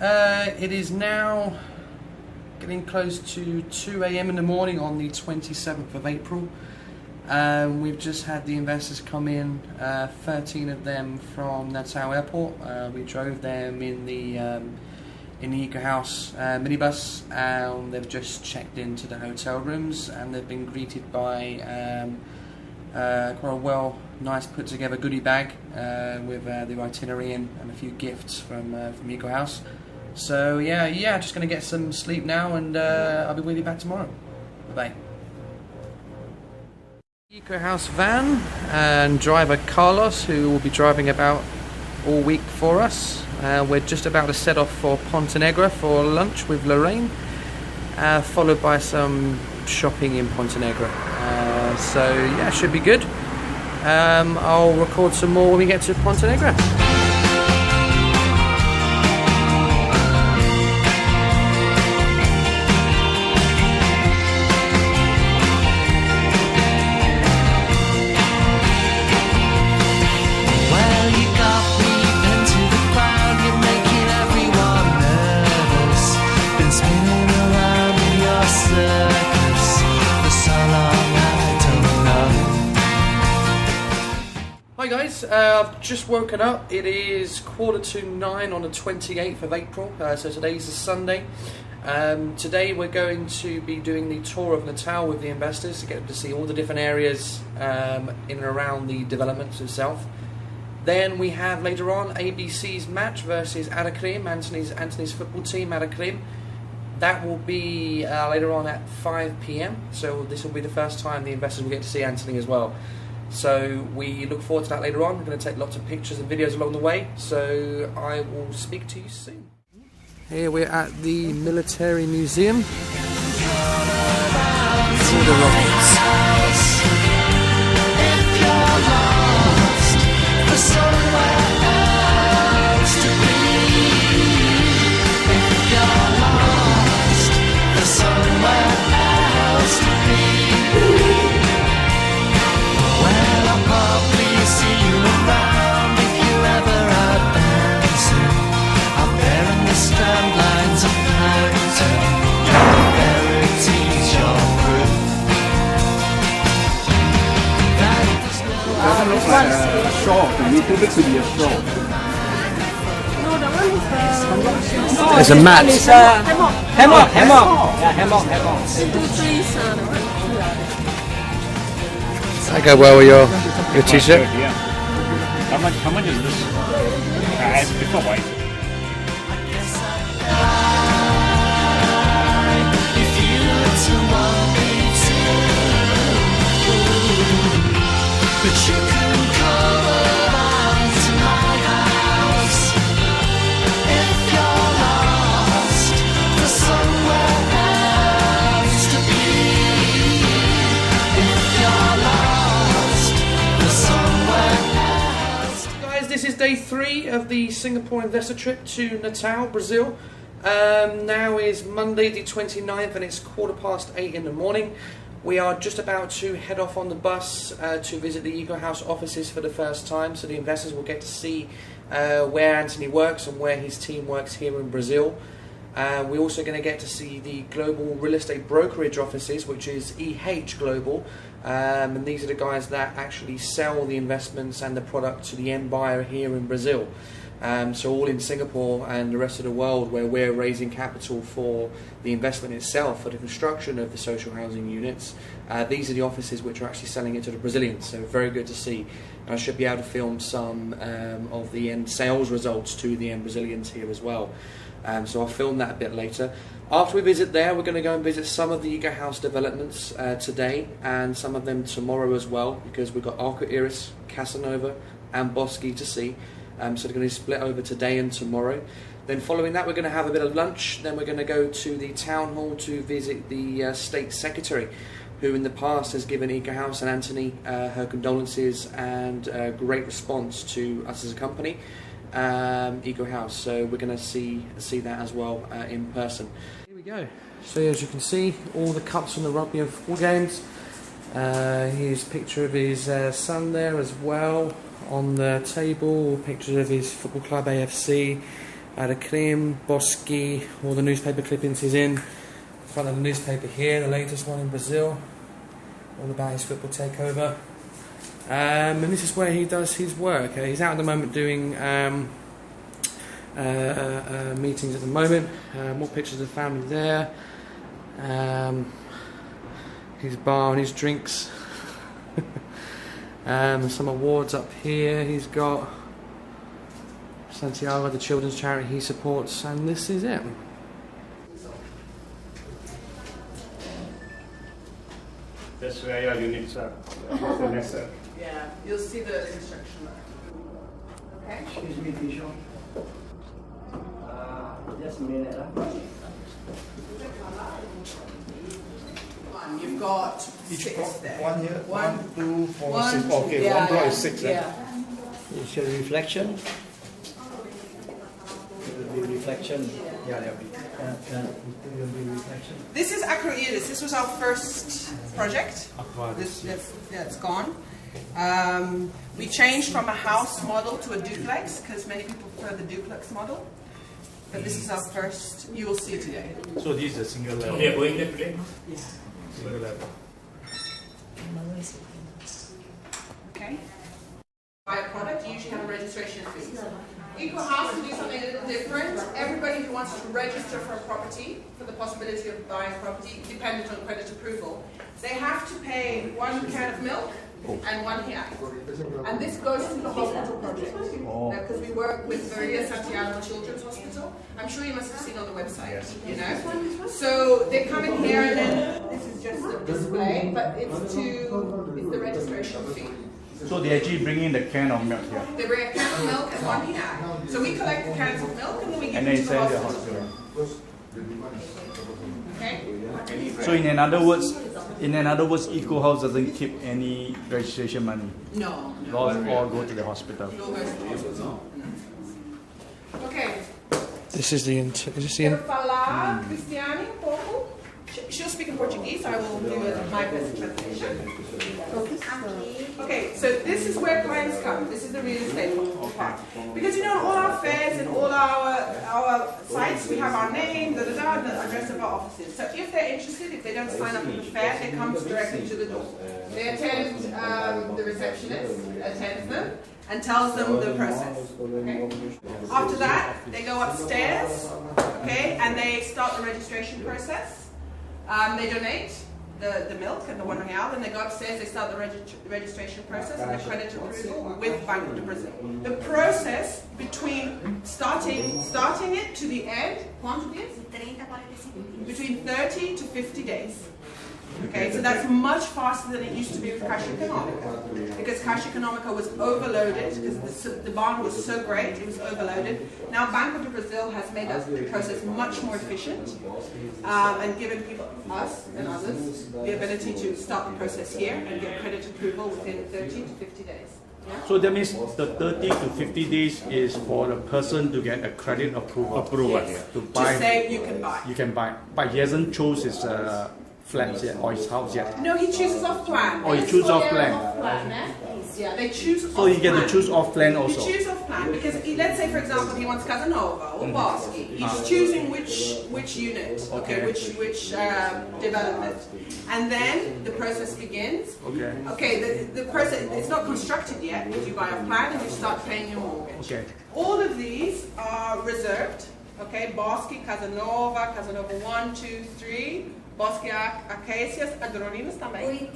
It is now getting close to 2 AM in the morning on the 27th of April. We've just had the investors come in, 13 of them from Natal Airport. We drove them in the EcoHouse minibus. They've just checked into the hotel rooms and they've been greeted by quite a nice put together goodie bag with the itinerary and a few gifts from EcoHouse. So yeah, just going to get some sleep now, and I'll be with you back tomorrow. Bye-bye. EcoHouse van and driver Carlos, who will be driving about all week for us. We're just about to set off for Pontenegra for lunch with Lorraine, followed by some shopping in Pontenegra. So yeah, should be good. I'll record some more when we get to Pontenegra. Hi guys, I've just woken up. It is 9:15 on the 28th of April, so today's a Sunday. Today we're going to be doing the tour of Natal with the investors to get to see all the different areas in and around the developments itself. Then we have later on ABC's match versus Again, Anthony's football team, Again. That will be later on at 5 PM, so this will be the first time the investors will get to see Anthony as well. So we look forward to that later on. We're going to take lots of pictures and videos along the way, so I will speak to you soon. Here we're at the Military Museum. See the rockets. Doesn't look like a shop. It needs to be a shop. No, that one is It's a mat. hammock. Yeah, hammock. 2 trees. That go well with your t-shirt. Yeah. How much is this? It's not white. But you can come around to my house if you're lost for somewhere else to be. If you're lost for somewhere else. Guys, this is day 3 of the Singapore investor trip to Natal, Brazil. Now is Monday the 29th and it's 8:15 in the morning. We are just about to head off on the bus to visit the EcoHouse offices for the first time, so the investors will get to see where Anthony works and where his team works here in Brazil. We're also going to get to see the global real estate brokerage offices, which is EH Global, and these are the guys that actually sell the investments and the product to the end buyer here in Brazil. So all in Singapore and the rest of the world, where we're raising capital for the investment itself, for the construction of the social housing units, these are the offices which are actually selling it to the Brazilians. So very good to see. And I should be able to film some of the end sales results to the end Brazilians here as well. So I'll film that a bit later. After we visit there, we're going to go and visit some of the EcoHouse developments today, and some of them tomorrow as well, because we've got Arco Iris, Casanova and Bosque to see. So they're going to split over today and tomorrow. Then following that, we're going to have a bit of lunch. Then we're going to go to the town hall to visit the State Secretary, who in the past has given EcoHouse and Anthony her condolences and a great response to us as a company, EcoHouse. So we're going to see that as well in person. Here we go. So as you can see, all the cups from the rugby and football games. Here's a picture of his son there as well on the table, pictures of his football club AFC, Adaklim, Bosky, all the newspaper clippings he's in. Front of the newspaper here, the latest one in Brazil. All about his football takeover. And this is where he does his work. He's out at the moment doing meetings at the moment. More pictures of the family there. His bar and his drinks. Some awards up here he's got. Santiago, the children's charity he supports, and this is it. That's where your units are. Yeah, you'll see the construction. Okay. Excuse me, Bishop. Just a minute. You've got Each six block, there. one here, One, 1, 2, 4, one, 6. Okay, yeah, one block yeah, is 6. Yeah. You show reflection. There will be reflection. Yeah, there will be. There will be reflection. This is Acroiris. This was our first project. It's gone. We changed from a house model to a duplex because many people prefer the duplex model. But this is our first. You will see today. So this is a single level. They are going there today? Single level. Okay. Buy a product, you usually have a registration fee. EcoHouse to do something a little different. Everybody who wants to register for a property, for the possibility of buying property, dependent on credit approval, they have to pay 1 can of milk and 1 hiak. And this goes to the hospital project. Because we work with Maria Santiago Children's Hospital. I'm sure you must have seen on the website, you know. So they come in here and then this is just a display, but it's the registration fee. So they actually bring in the can of milk here. They bring a can of milk and 1 hiak. So we collect the cans of milk and then we give And them then to the send to the hospital. hospital. Okay? So in another words, EcoHouse doesn't keep any registration money. No. All go to the hospital. No goes to the hospital. Okay. This is the Quero falar, Cristiane, um pouco. She'll speak in Portuguese, I will do my best translation. Okay, so this is where clients come. This is the real estate part. Because you know, on all our fairs and all our sites, we have our name, the address of our offices. So if they're interested, if they don't sign up for the fair, they come directly to the door. They attend, the receptionist attends them and tells them the process. Okay? After that, they go upstairs, okay, and they start the registration process. They donate the milk and the $1 real, then they go upstairs, they start the registration process and the credit approval with Banco do Brasil. The process between starting it to the end, between 30 to 50 days. Okay, so that's much faster than it used to be with Caixa Econômica. Because Caixa Econômica was overloaded, because the demand was so great, it was overloaded. Now Banco do Brasil has made the process much more efficient and given people, us and others, the ability to start the process here and get credit approval within 30 to 50 days. Yeah? So that means the 30 to 50 days is for the person to get a credit approval. Yes. To buy. To say you can buy. You can buy, but he hasn't chose his flat yet or his house yet. No, he chooses off plan. Oh, he chooses off plan. Yeah, they choose off So you get plan. to choose off plan You also. choose off plan because let's say for example he wants Casa Nova or Bosque. He's choosing which unit, okay, which development, and then the process begins. Okay. Okay, the process, it's not constructed yet because you buy a plan and you start paying your mortgage. Okay. All of these are reserved. Okay, Bosque, Casa Nova 1, 2, 3. Bosque Acacias, Agroninas também.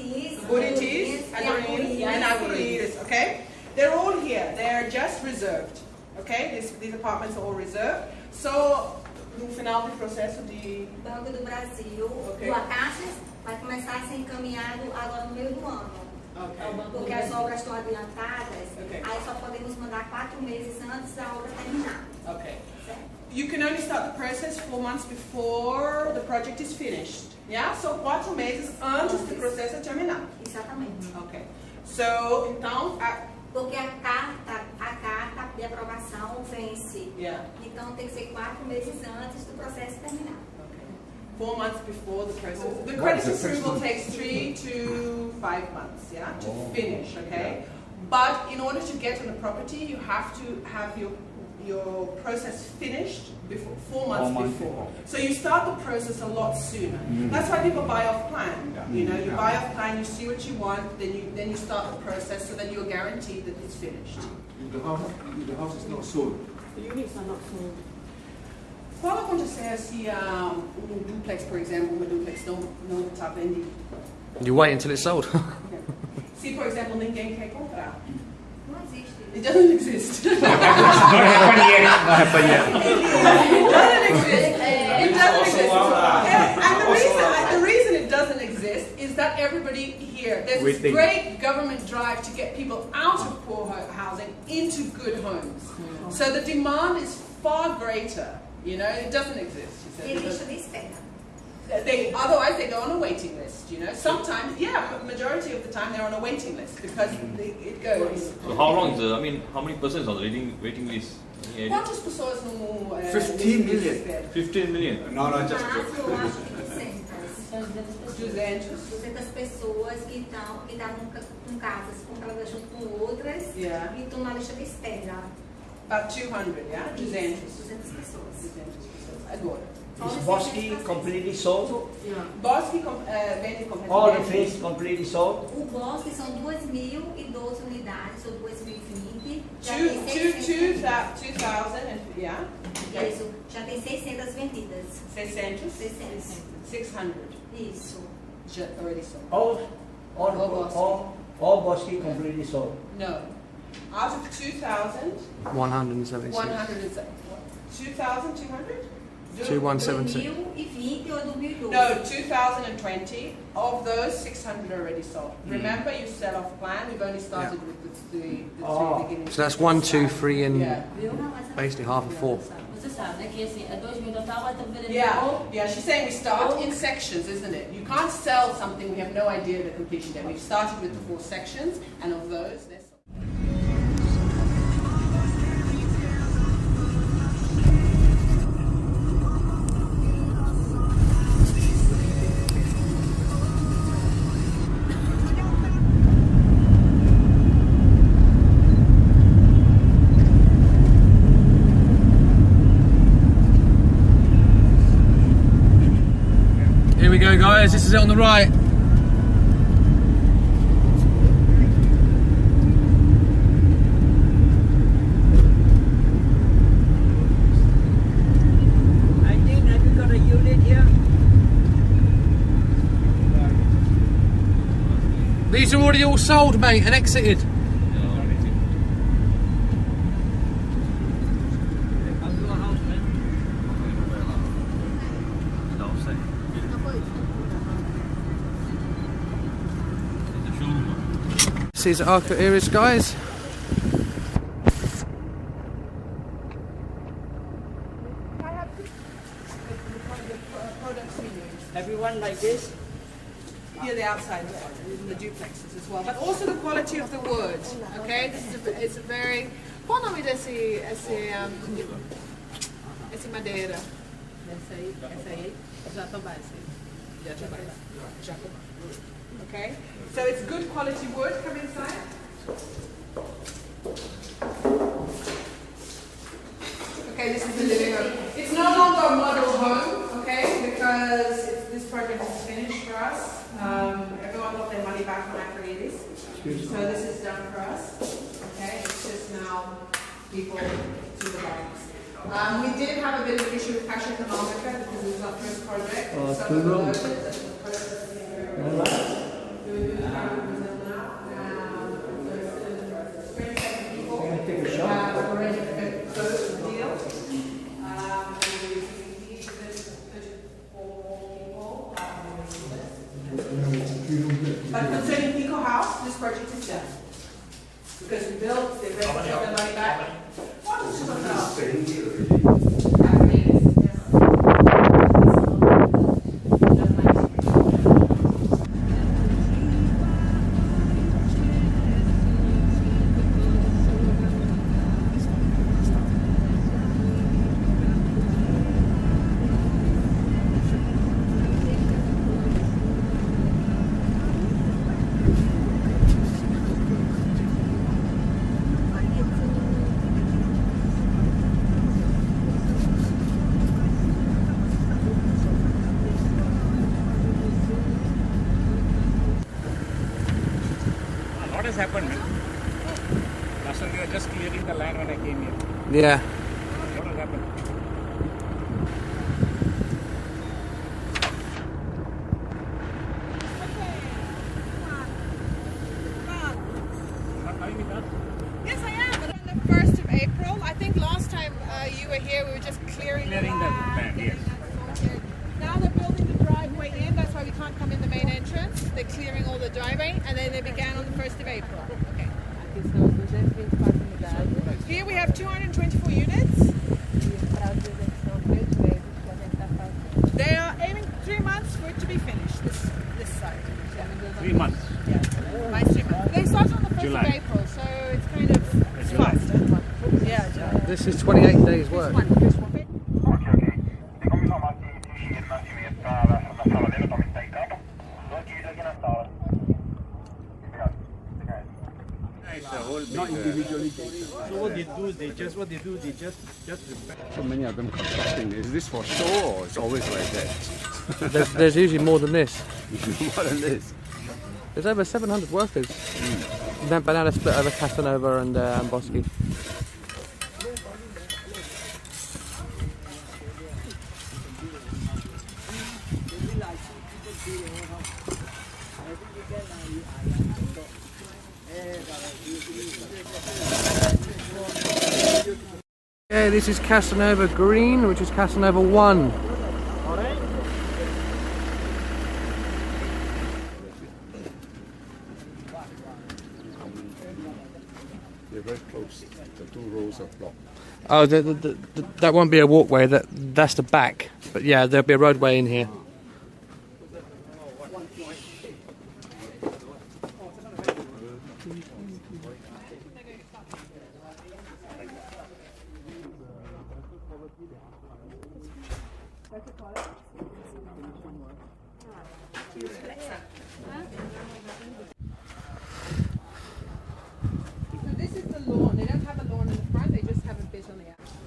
Buritis, Agroninas, and Agroninas, okay? They're all here. They're just reserved, okay? These apartments are all reserved. So, no final do processo de... Banco do Brasil, Okay. o Acacias, vai começar a ser encaminhado agora no meio do ano. Okay. Porque as obras estão adiantadas, Okay. aí só podemos mandar 4 meses antes da obra terminar. Okay. Certo? You can only start the process 4 months before the project is finished. Yeah? So 4 meses antes do processo terminar. Exatamente. Okay. So, então... Porque a carta de aprovação vence. Yeah. Então tem que ser 4 meses antes do processo terminar. 4 months before the process. The credit approval takes 3 to 5 months, yeah, to finish, okay? But in order to get on the property, you have to have your your process finished before 4 months before. So you start the process a lot sooner. That's why people buy off plan. You know, you buy off plan, you see what you want, then you start the process so that you're guaranteed that it's finished. The house is not sold. The units are not sold. Qual acontecer se duplex, por exemplo, uma duplex não está vendida? You wait until it's sold. Se, por exemplo, ninguém quer comprar. Não existe. It doesn't exist. Not happened yet. Not happened yet. It doesn't exist. It doesn't exist. And the reason it doesn't exist is that everybody here, there's this great government drive to get people out of poor housing into good homes. So the demand is far greater. You know, it doesn't exist. Tem lista de espera. Otherwise, they go on a waiting list. You know, sometimes, majority of the time they're on a waiting list because it goes. So how long is the? I mean, how many persons on the waiting list? Quantas pessoas no 15 million. 15 million. No, just. Eu acho que 200. 200. 200 pessoas que estavam com casas compradas junto com outras e estão na lista de espera. About 200, yeah? 200. 200 pessoas. 200 pessoas. Agora. Is Bosque completely sold? Bosque vende completamente. All the phase completely sold? O Bosque são 2.012 unidades, ou 2020. Já 2000 and, yeah? Isso, já tem 600 vendidas. 600? 600. Isso. Already sold. All Bosque completely sold? No. Out of 2,000, 176. 2,200? 2176. 2020 ou 2012? No, 2020. Of those, 600 are already sold. Remember, you set off plan. We've only started with the three beginning. So that's 1, 2, 3, and Yeah. basically half of 4. Você sabe, né, que assim, é 2 mil total, vai estar vendendo Yeah, she's saying we start in sections, isn't it? You can't sell something we have no idea the completion date. We've started with the 4 sections, and of those, there's Here we go, guys. This is it on the right. I think have you got a unit here? These are already all sold, mate, and exited. This is Arco Iris, guys. Everyone like this? here the outside in the duplexes as well, but also the quality of the wood. Okay, this is it's a very. Qual o nome desse madeira? Essa aí, Jatobá. Okay, so it's good quality wood. Come inside. Okay, this is the living room. It's no longer a model home, okay, because this project is finished for us. Everyone got their money back on Acroides. So this is done for us. Okay, it's just now people to the banks. We did have a bit of an issue with Cash Economica because it was our first project. Some of the loans that the process is very well. But concerning EcoHouse, this project is done. Because we built, they took the money back. What is it about? has happened? Last time they were just clearing the land when I came here. Yeah. What has happened? Not coming with us? Yes, I am. But on the 1st of April, I think last time you were here, we were just clearing the Clearing the land. land, yes. Now they're building the driveway in. That's why we can't come in the main entrance. They're clearing all the driveway, and then they began on the 1st of April. Okay. Here we have 224 units. They are aiming 3 months for it to be finished. This site. 3 months. Yeah, by 3 months. They start on the 1st July. of April, so it's kind of July. fast. Yeah, July. This is 28 days work. Not individually taken. So what they do, they just repair. So many of them constructing. Is this for show or it's always like that? There's usually more than this. More than this. There's over 700 workers. Then banana split over Casanova and Boschi. Yeah, this is Casanova Green, which is Casanova 1. They're very close. The 2 rows of block. Oh, that won't be a walkway. That's the back. But yeah, there'll be a roadway in here. So this is the lawn. They don't have a lawn in the front, they just have a bit on the outside.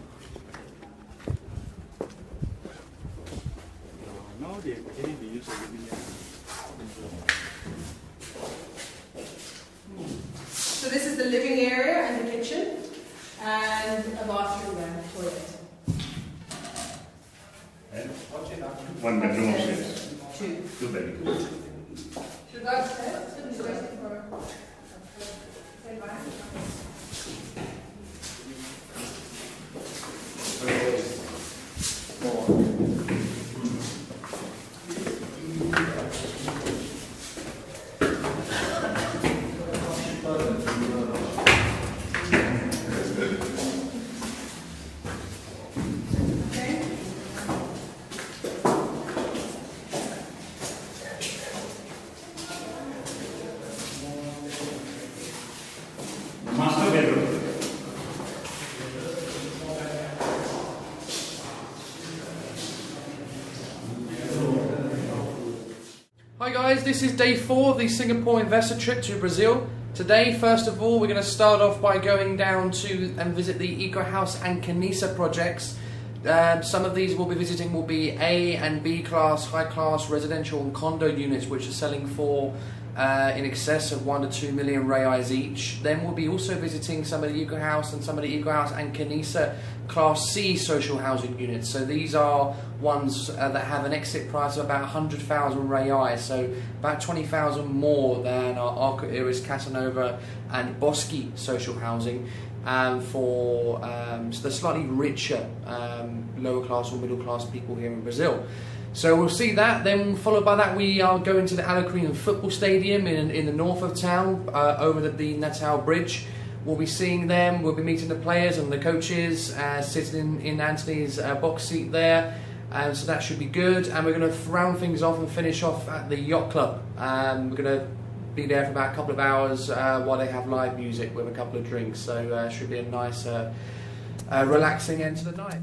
Now they're getting the use of living So this is the living area and the kitchen, and a bathroom and a toilet. One bedroom upstairs. 2. 2 bedrooms. Should we go upstairs? Just waiting for... Master bedroom. Hi guys, this is day 4 of the Singapore investor trip to Brazil. Today, first of all, we're going to start off by going down to and visit the EcoHouse and Canisa projects. Some of these we'll be visiting will be A and B class, high class residential and condo units, which are selling for in excess of 1 to 2 million reais each. Then we'll be also visiting some of the EcoHouse and some of the EcoHouse and Canisa Class C social housing units. So these are ones that have an exit price of about 100,000 reais, so about 20,000 more than our Arco Iris, Casanova and Boschi social housing. For the slightly richer lower class or middle class people here in Brazil. So we'll see that. Then followed by that, we are going to the Alecrim football stadium in the north of town, over the Natal bridge. We'll be seeing them. We'll be meeting the players and the coaches, sitting in Anthony's box seat there. So that should be good. And we're going to round things off and finish off at the yacht club. We're going to be there for about a couple of hours while they have live music with a couple of drinks. So it should be a nice, relaxing end to the night.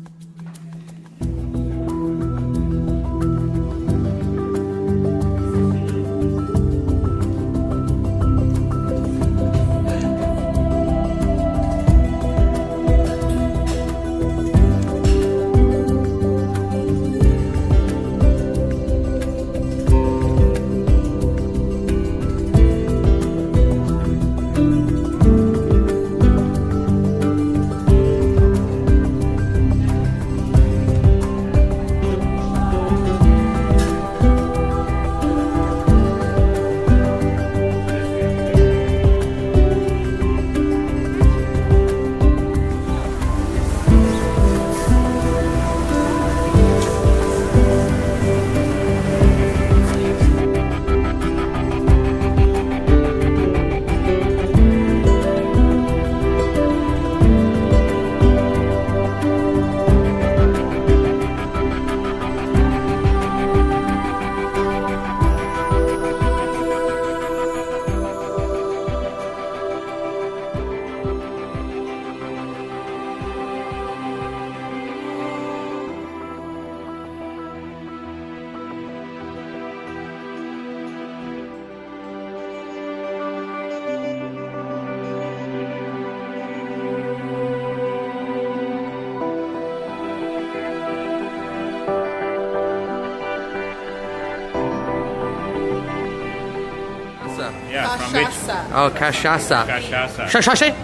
Cachaça. Yeah, from which? Oh, cachaça. Cachaça. Cachaça?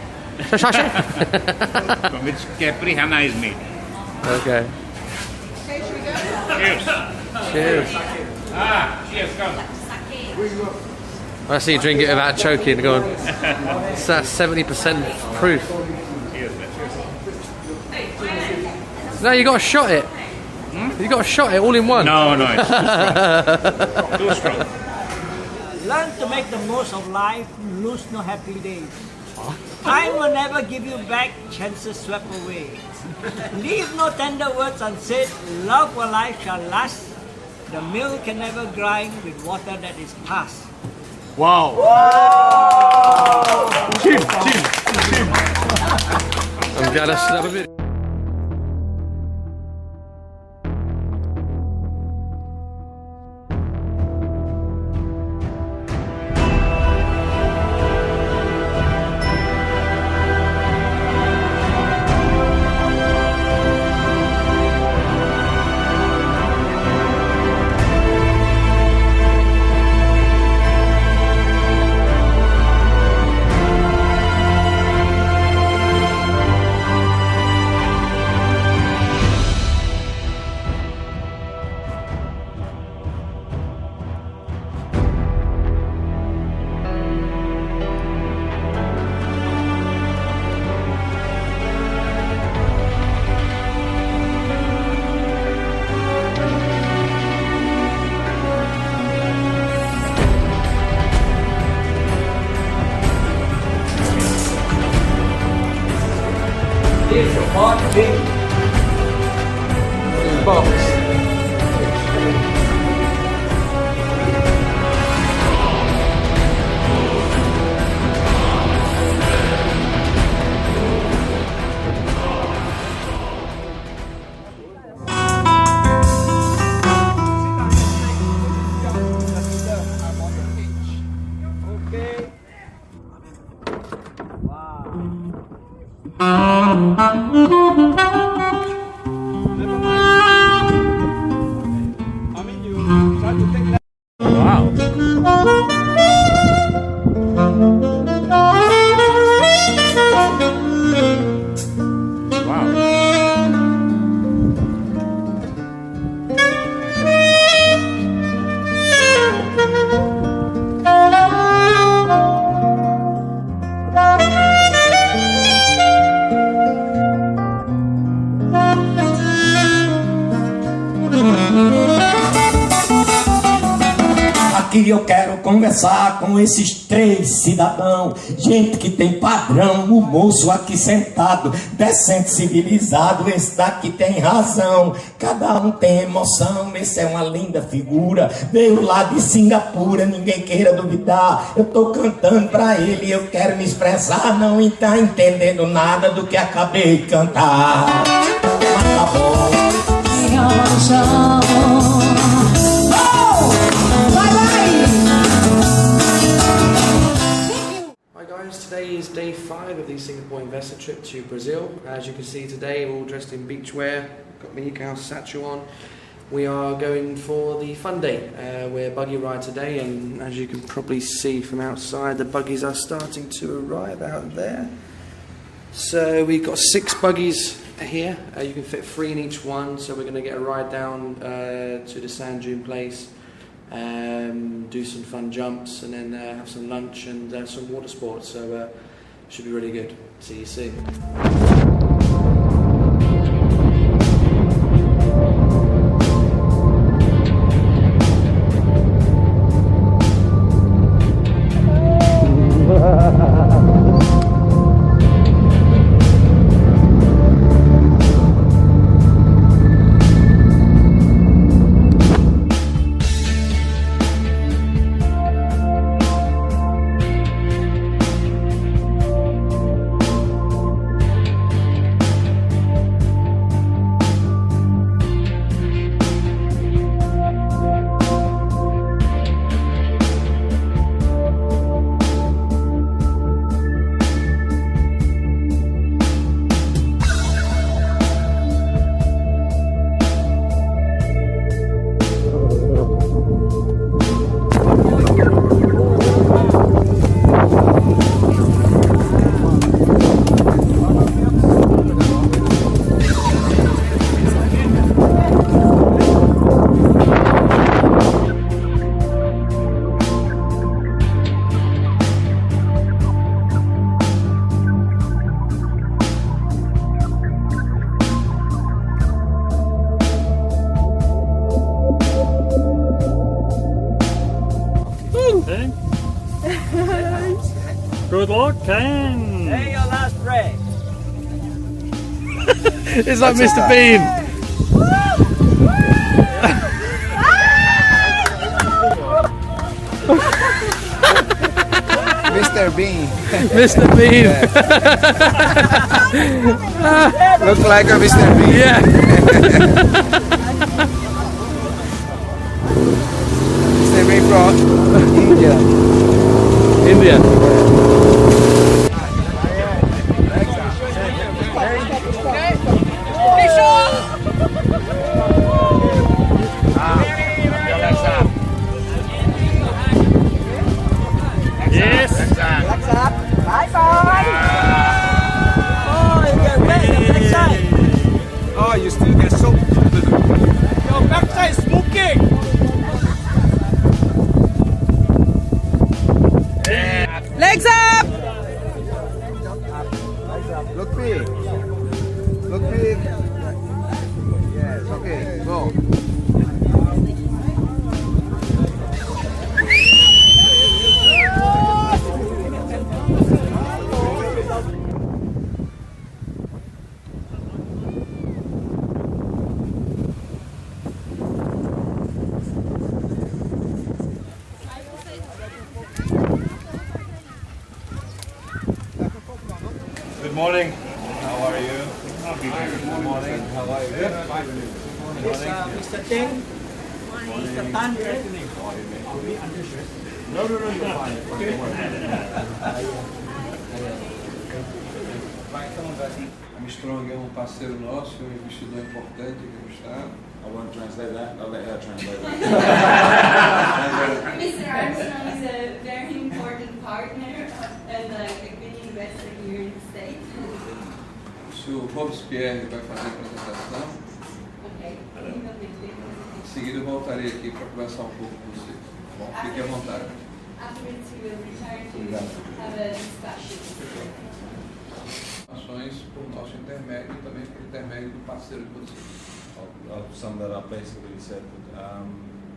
Cachaça? From which Capri Hana is made. Okay. Okay, should we go? Cheers. Cheers. Cheers, come. I see you drink it without choking. Go on. It's 70% proof. Cheers. No, you got to shot it. You got to shot it all in one. No, it's too strong. Learn to make the most of life, lose no happy days. Time will never give you back, chances swept away. Leave no tender words unsaid, love while life shall last. The mill can never grind with water that is past. Wow. I'm glad I should have a bit. This hot big Box. Aqui eu quero conversar com esses três cidadãos, gente que tem padrão, o moço aqui sentado, decente, civilizado, esse daqui tem razão, cada um tem emoção, esse é uma linda figura, veio lá de Singapura, ninguém queira duvidar, eu tô cantando pra ele, eu quero me expressar, não está entendendo nada do que acabei de cantar, mas tá bom. Hi guys, today is day 5 of the Singapore investor trip to Brazil. As you can see today, we're all dressed in beachwear, got my EcoHouse satchel on. We are going for the fun day. We're buggy ride today, and as you can probably see from outside, the buggies are starting to arrive out there. So we've got 6 buggies here. You can fit 3 in each one, so we're going to get a ride down to the sand dune place, do some fun jumps, and then have some lunch and some water sports. So should be really good. See you soon. Good luck, Ken. Hey, your last break. It's like Mr. Bean. Mr. Bean. Mr. Bean. Look like a Mr. Bean. Yeah. Mr. Bean from India. India. Yes. Bye bye. Oh, you get wet on the backside. Oh, you still get soap. Your backside smoking. Legs up! Look big. Look big. Yes, okay, go. Good morning. How are you? Good morning. How are you? This Mr. Ting, Mr. Tan threatening. No, you're fine. A Strong é parceiro nosso, investidor importante aqui no estado. I won't translate that. I'll let her translate that. Mr. Armstrong is a very important partner and Again Investor here in the state. O senhor Robespierre vai fazer a apresentação. Okay. Em seguida eu voltarei aqui para conversar um pouco com você. Bom, fique à vontade. Afterwards we will return to have a discussion. Ações por nosso intermédio e também por intermédio do parceiro de vocês. I'll sum that up. Basically, he said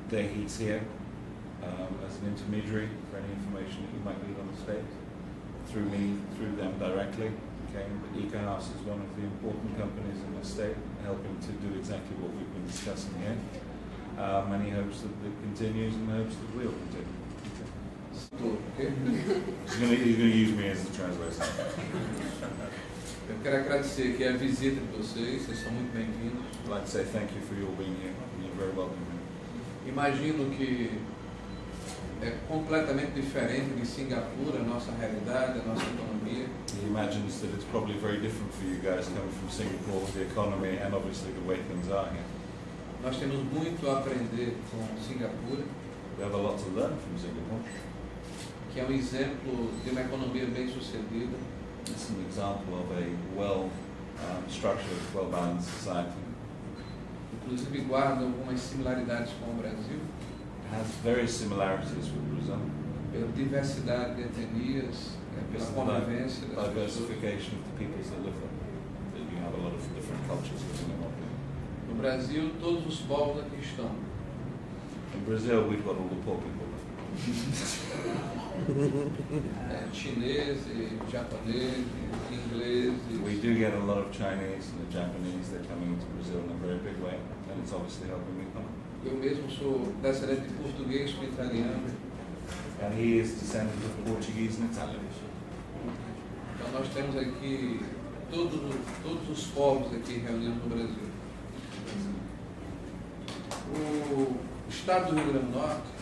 that he's here as an intermediary for any information that you might need on the state, through me, through them directly. Okay, but EcoHouse is one of the important companies in the state, helping to do exactly what we've been discussing here. And he hopes that it continues and hopes that we'll continue. Okay? He's going to use me as the translator. Eu quero agradecer aqui a visita de vocês são muito bem-vindos. I'd like to say thank you for your being here. You're very welcome here. Imagino que é completamente diferente de Singapura, a nossa realidade, a nossa economia. He imagines that it's probably very different for you guys coming from Singapore, the economy, and obviously the way things are here. Nós temos muito a aprender com Singapura. We have a lot to learn from Singapore. Que é exemplo de uma economia bem-sucedida. It's an example of a well-structured, well-balanced society. Inclusive guarda algumas similaridades com o Brasil. It has various similarities with Brazil. Pela diversidade de etnias, pela convivência das diversification of the peoples that live there. That you have a lot of different cultures living in one place. No Brasil, todos os povos aqui estão. In Brazil, we've got all the poor people. Chinês, japonês, inglês. We do get a lot of Chinese and the Japanese. They're coming into Brazil in a very big way, and it's obviously helping the economy. Eu mesmo sou descendente de português com italiano. And he is descendant of Portuguese and Italian. Então nós temos aqui todos os povos aqui reunidos no Brasil. O estado do Rio Grande do Norte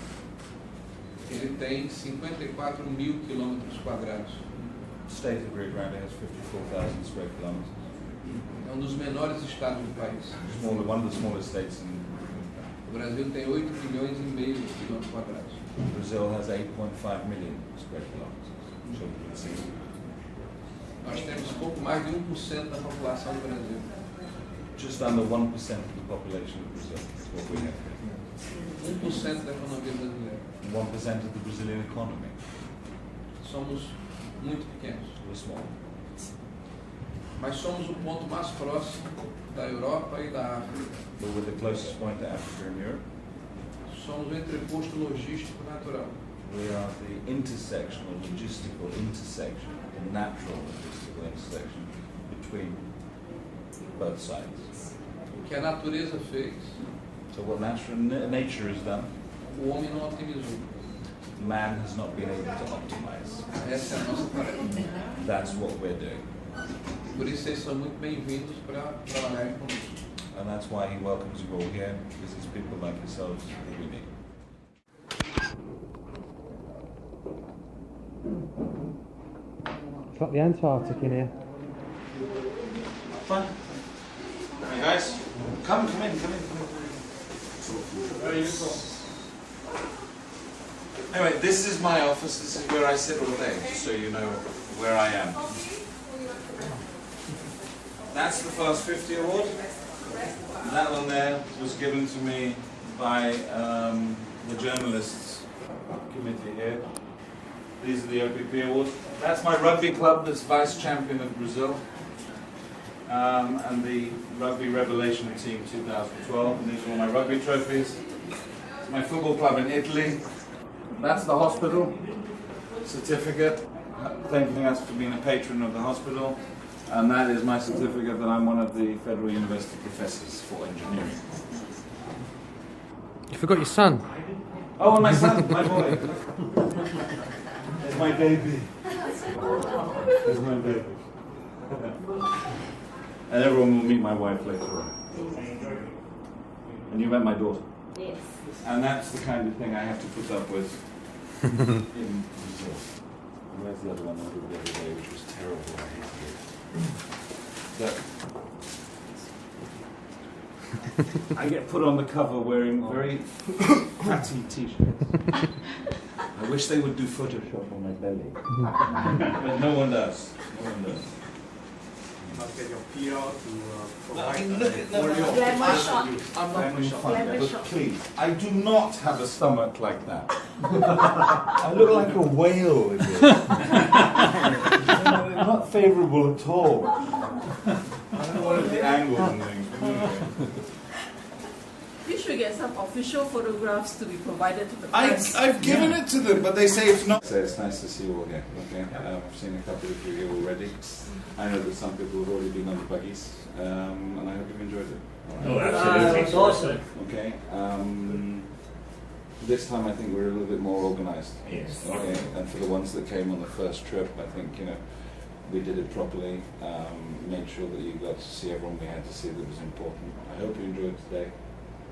ele tem 54 mil quilômetros quadrados. The state of Rio Grande has 54,000 square kilometers. É dos menores estados do país. One of the smallest states in O Brasil tem 8 milhões e meio de quilômetros quadrados. Brazil has 8.5 million square kilometers. So you can see. Nós temos pouco mais de 1% da população do Brasil. Just under 1% of the population of Brazil is what we have here. 1% da economia brasileira. 1% of the Brazilian economy. Somos muito pequenos. We're small. Mas somos o ponto mais próximo da Europa e da África. But we're the closest point to Africa and Europe. Somos o entreposto logístico natural. We are the intersection, or logistical intersection, the natural logistical intersection between both sides. O que a natureza fez, So what nature has done, o homem não otimizou. man has not been able to optimize. Essa é a nossa tarefa. That's what we're doing. Por isso vocês são muito bem-vindos para trabalhar conosco. And that's why he welcomes you all here, because it's people like yourselves that we need. It's like the Antarctic in here. Fun. Hey guys, come in. Where are you from? Anyway, this is my office. This is where I sit all day, just so you know where I am. That's the First 50 award. That one there was given to me by the journalists committee here. These are the OPP awards. That's my rugby club that's vice champion of Brazil. And the Rugby Revelation Team 2012. And these are all my rugby trophies. My football club in Italy. That's the hospital certificate, thanking us for being a patron of the hospital. And that is my certificate that I'm one of the Federal University professors for engineering. You forgot your son. Oh, and my son, my boy. There's my baby. There's my baby. And everyone will meet my wife later on. And you met my daughter. Yes. And that's the kind of thing I have to put up with in Brazil. And where's the other one I did the other day, which was terrible? I hated it. I get put on the cover wearing very fatty t-shirts. I wish they would do Photoshop on my belly. But no one does. No one does. You must get your PR to provide Glamour shot. I'm not being funny, but please, I do not have a stomach like that. I look like a whale in this. Not favourable at all. I don't know what are the angles and things. You should get some official photographs to be provided to the press. I've given it to them, but they say it's not. So it's nice to see you all here. Okay, I've seen a couple of you here already. I know that some people have already been on the buggies, and I hope you've enjoyed it. Oh, absolutely. It's awesome. Okay. This time I think we're a little bit more organised. Yes. Okay. And for the ones that came on the first trip, I think we did it properly. Made sure that you got to see everyone we had to see that was important. I hope you enjoyed today.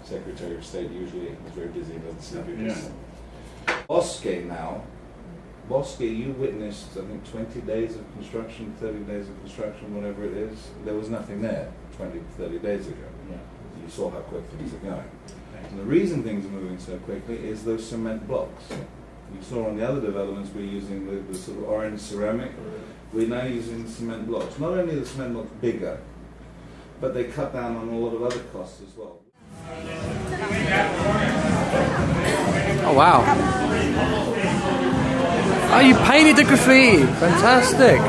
Secretary of State usually is very busy, doesn't see you. Yeah. Bosque now. Bosque, you witnessed, I think, 20 days of construction, 30 days of construction, whatever it is. There was nothing there 20, 30 days ago. Yeah. You saw how quick things are going. And the reason things are moving so quickly is those cement blocks. You saw on the other developments we're using the sort of orange ceramic. We're now using cement blocks. Not only are the cement blocks bigger, but they cut down on a lot of other costs as well. Oh wow. Oh, you painted the graffiti. Fantastic.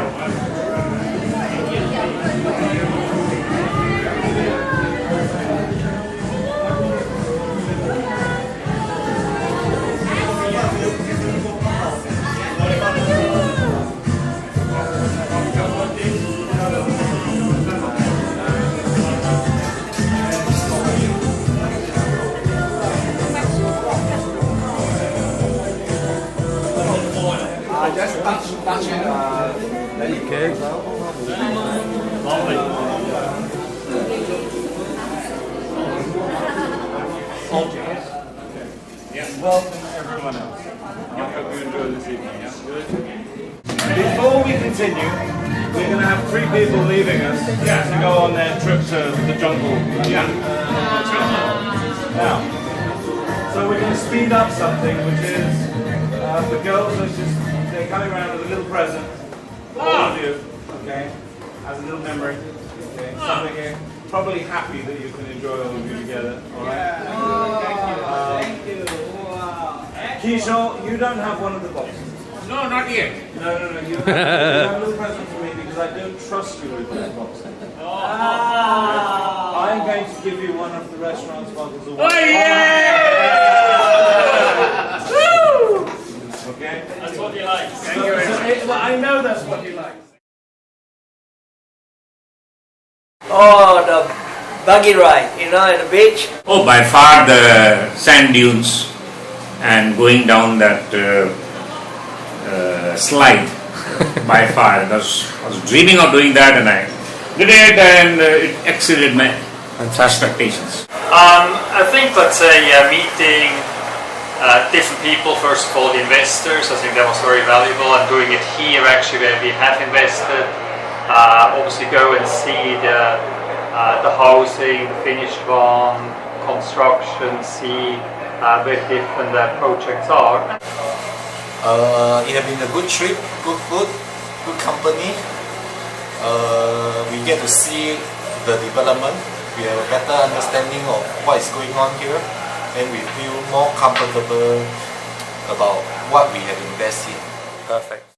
Just touch it. There you go. Lovely. Yeah. Welcome everyone else. I hope you enjoy this evening. Yeah? Good. Before we continue, we're going to have 3 people leaving us to go on their trip to the jungle. Now, so we're going to speed up something, which is the girls are they're coming around with a little present for all of you, okay, as a little memory, okay, something here. Probably happy that you can enjoy all of you together, alright? Thank you. Wow. Keisha, you don't have one of the boxes. No, not yet. No, you have a little present for me because I don't trust you with those boxes. I'm going to give you one of the restaurant's bottles of wine. Oh yeah! Woo! Okay, that's what he likes. Thank you very much. Well, I know that's what he likes. Oh, the buggy ride, at the beach. Oh, by far the sand dunes and going down that slide. By far, I was dreaming of doing that, and I did it, and it exceeded my expectations. I think, let's say, meeting different people, first of all the investors, I think that was very valuable, and doing it here actually where we have invested. Obviously go and see the housing, the finished one, construction, see where different projects are. It has been a good trip, good company. We get to see the development. We have a better understanding of what is going on here, and we feel more comfortable about what we have invested. Perfect.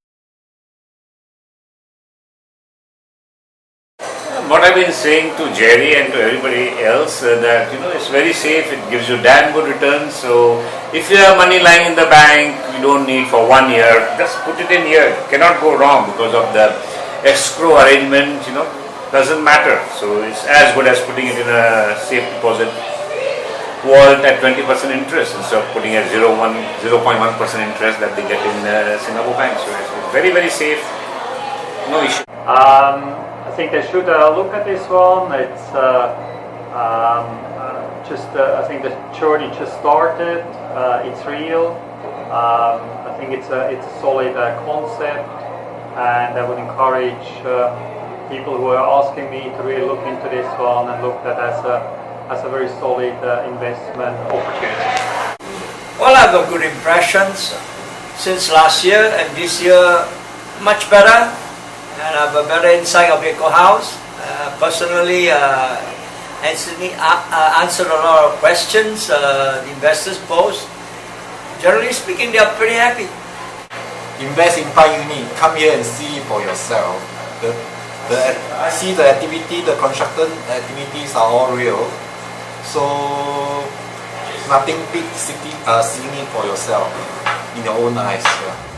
What I've been saying to Jerry and to everybody else that it's very safe, it gives you damn good returns. So if you have money lying in the bank, you don't need for 1 year, just put it in here. It cannot go wrong because of the escrow arrangement, doesn't matter. So it's as good as putting it in a safe deposit vault at 20% interest instead of putting a 0.1% interest that they get in Singapore banks. So it's very, very safe, no issue. I think they should look at this one. It's I think the journey just started. It's real. I think it's a solid concept, and I would encourage people who are asking me to really look into this one and look at it as a very solid investment opportunity. Well, I have good impressions since last year, and this year much better. And I have a better insight of EcoHouse. Personally, answered a lot of questions the investors posed. Generally speaking, they are pretty happy. Invest in 5 unit. Come here and see for yourself. See the activity, the construction activities are all real. So nothing big, seeing it for yourself in your own eyes. Yeah.